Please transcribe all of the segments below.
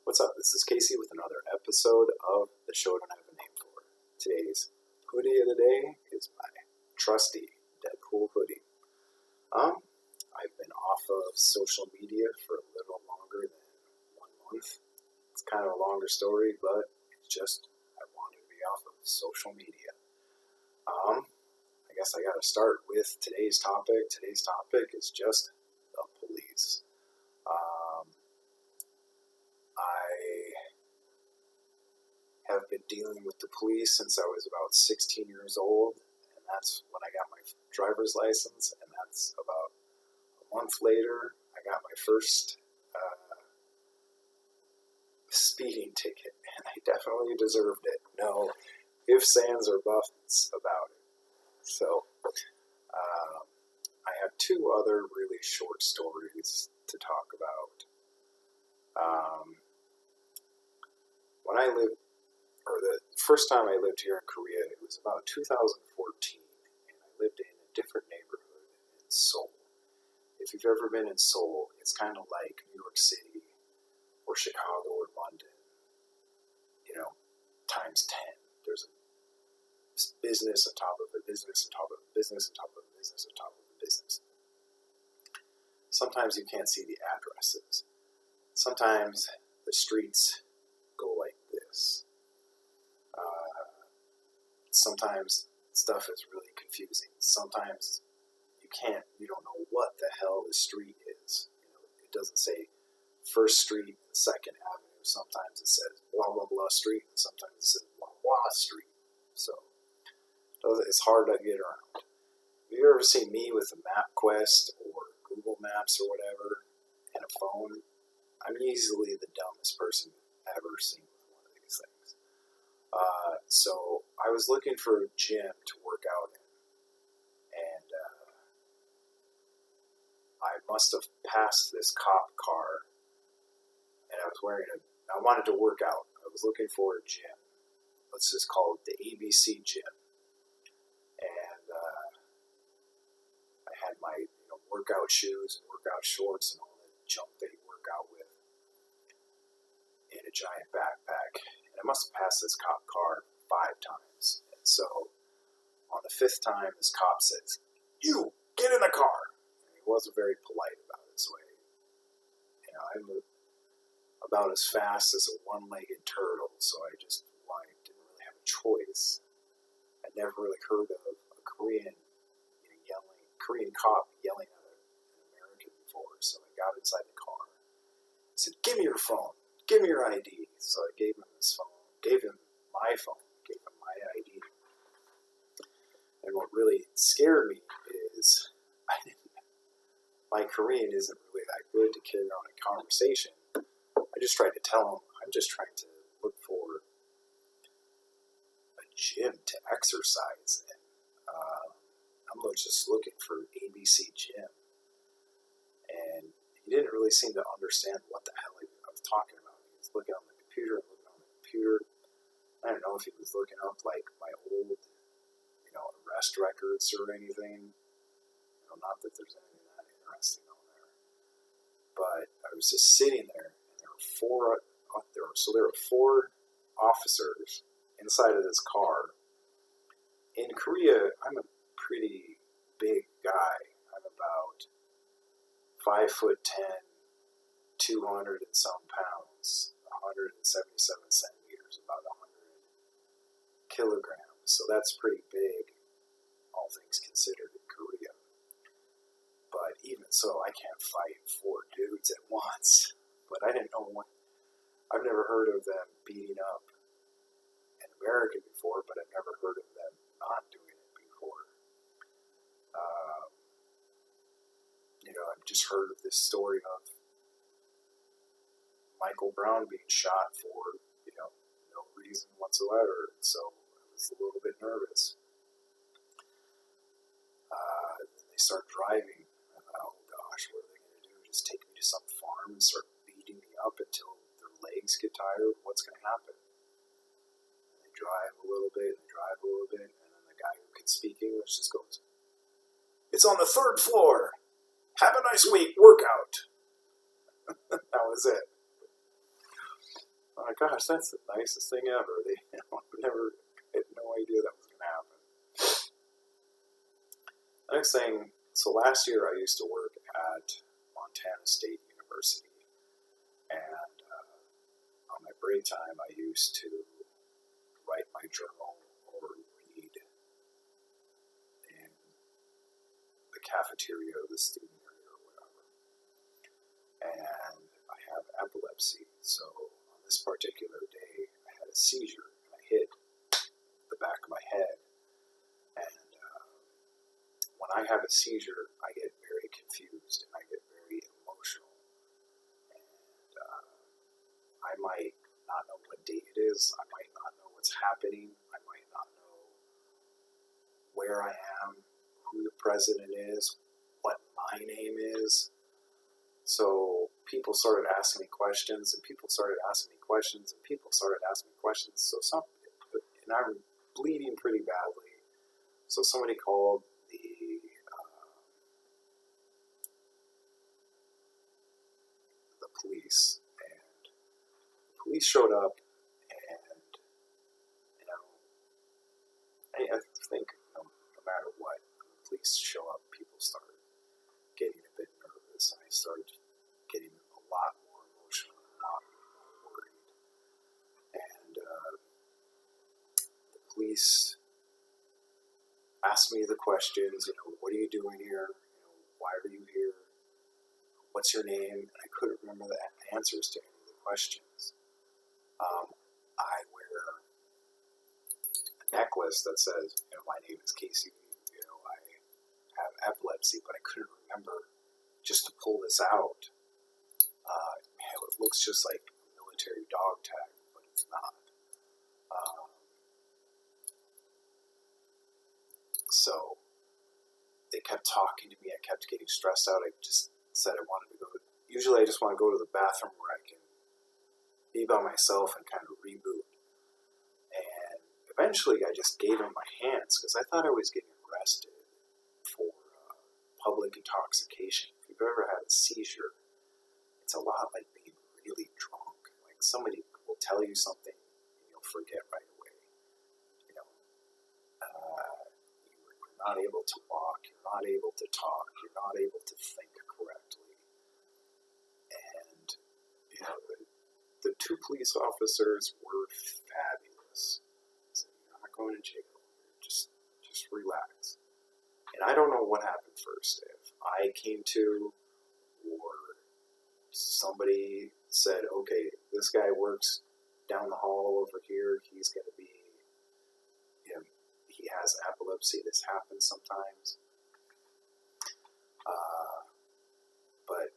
What's up? This is Casey with another episode of The Show I Don't Have a Name For. Today's hoodie of the day is my trusty Deadpool hoodie. I've been off of social media for a little longer than 1 month. It's kind of a longer story, but it's just I wanted to be off of social media. I guess I gotta start with today's topic. Today's topic is just the police. I have been dealing with the police since I was about 16 years old, and that's when I got my driver's license, and that's about a month later, I got my first speeding ticket, and I definitely deserved it. No ifs, ands, or buts about it. So, I have two other really short stories to talk about. The first time I lived here in Korea, it was about 2014, and I lived in a different neighborhood in Seoul. If you've ever been in Seoul, it's kind of like New York City or Chicago or London, times 10. There's a business on top of a business on top of a business on top of a business on top of a business. Sometimes you can't see the addresses. Sometimes the streets go like this. Sometimes stuff is really confusing. Sometimes you don't know what the hell the street is. It doesn't say First Street and Second Avenue. Sometimes it says blah blah blah street, and sometimes it says blah blah street. So it's hard to get around. Have you ever seen me with a MapQuest or Google Maps or whatever and a phone? I'm easily the dumbest person I've ever seen with one of these things. So I was looking for a gym to work out in, and I must have passed this cop car, and I wanted to work out. I was looking for a gym. Let's just call it the ABC gym. And I had my workout shoes and workout shorts and all the junk that you work out with in a giant backpack. And I must have passed this cop car 5 times. And so on the 5th time, this cop says, "You, get in the car." And he wasn't very polite about it. So I'm about as fast as a one-legged turtle. So I didn't really have a choice. I'd never really heard of a Korean cop yelling at an American before. So I got inside the car. I said, "Give me your phone. Give me your ID." So I gave him his phone. Gave him my phone. Gave him my ID. And what really scared me is my Korean isn't really that good to carry on a conversation. I just tried to tell him I'm just trying to look for a gym to exercise in. I'm just looking for ABC gym. And he didn't really seem to understand what the hell I was talking about. He was looking on the computer. I don't know if he was looking up like my old, arrest records or anything. Not that there's anything that interesting on there. But I was just sitting there, and there were 4 officers inside of this car. In Korea, I'm a pretty big guy. I'm about 5'10", 200 and some pounds, 177 centimeters, about 100 kilograms. So that's pretty big, all things considered, in Korea. But even so, I can't fight 4 dudes at once. But I didn't know I've never heard of them beating up an American before, but I've never heard of them not doing it before. I've just heard of this story of Michael Brown being shot for, no reason whatsoever. So I was a little bit nervous. They start driving. I thought, oh gosh, what are they going to do? Just take me to some farm and start beating me up until their legs get tired? What's going to happen? And they drive a little bit, and then the guy who can speak English just goes, "It's on the 3rd floor. Have a nice week. Workout." That was it. my gosh, that's the nicest thing ever. They never had no idea that was going to happen. The next thing, so last year I used to work at Montana State University, and on my break time I used to write my journal or read in the cafeteria or the student area or whatever. And I have epilepsy, so on this particular day I had a seizure and I hit the back of my head. And when I have a seizure, I get very confused and I get very emotional. And I might not know what day it is. I might not know what's happening. I might not know where I am, who the president is, what my name is. So people started asking me questions, and people started asking me questions, and people started asking me questions. And I'm bleeding pretty badly. So somebody called the police, and the police showed up, and I think no matter what, when the police show up, people started getting a bit nervous, and I started getting a lot more emotional and a lot more worried. And the police asked me the questions, what are you doing here? Why are you here? What's your name? And I couldn't remember the answers to any of the questions. I wear a necklace that says, my name is Casey. I have epilepsy, but I couldn't remember just to pull this out. It looks just like a military dog tag, but it's not. So they kept talking to me. I kept getting stressed out. I just said I wanted to go. Usually I just want to go to the bathroom where I can be by myself and kind of reboot. And eventually I just gave him my hands because I thought I was getting arrested for public intoxication. If you've ever had a seizure, it's a lot like being really drunk. Like somebody will tell you something and you'll forget right away. You're not able to walk, you're not able to talk, you're not able to think correctly. And, the two police officers were fabulous. So you're not going to jail, just relax. And I don't know what happened first, if I came to or somebody said, okay, this guy works down the hall over here, he's going to be, he has epilepsy, this happens sometimes. But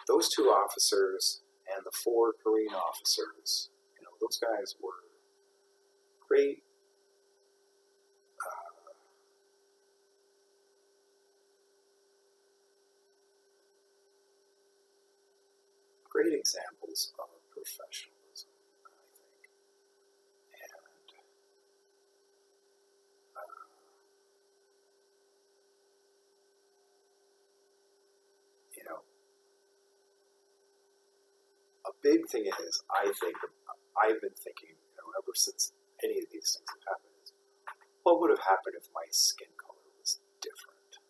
those two officers and the 4 Korean officers, those guys were great. Great examples of professionalism, I think. And a big thing is, I've been thinking, ever since any of these things have happened, is what would have happened if my skin color was different?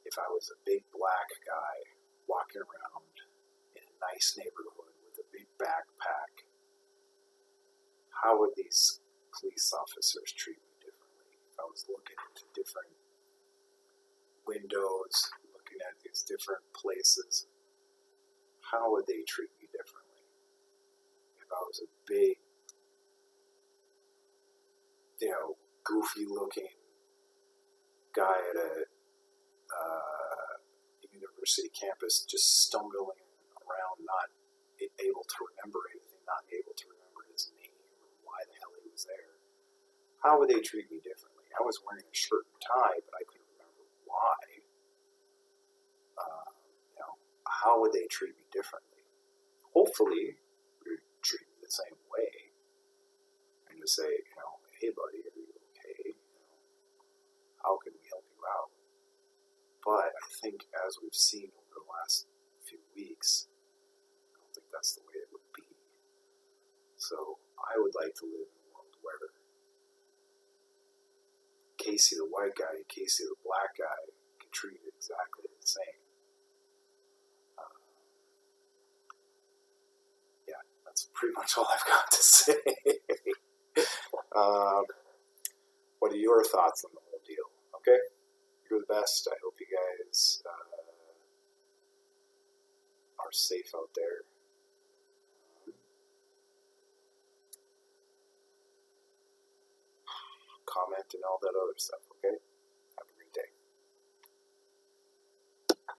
If I was a big black guy walking around in a nice neighborhood with a big backpack, how would these police officers treat me differently? If I was looking into different windows, looking at these different places, how would they treat me differently? If I was a big, goofy looking guy at a university campus just stumbling around, not able to remember anything, not able to remember his name or why the hell he was there, how would they treat me differently? I was wearing a shirt and tie, but I couldn't remember why. How would they treat me differently? Hopefully, they would treat me the same way and just say, hey buddy, are you okay? How can we help you out? But I think as we've seen over the last few weeks, I don't think that's the way it would be. So I would like to live in a world where Casey the white guy and Casey the black guy get treated exactly the same. Yeah, that's pretty much all I've got to say. What are your thoughts on the whole deal? Okay, you're the best. I hope you guys are safe out there. Comment and all that other stuff, okay?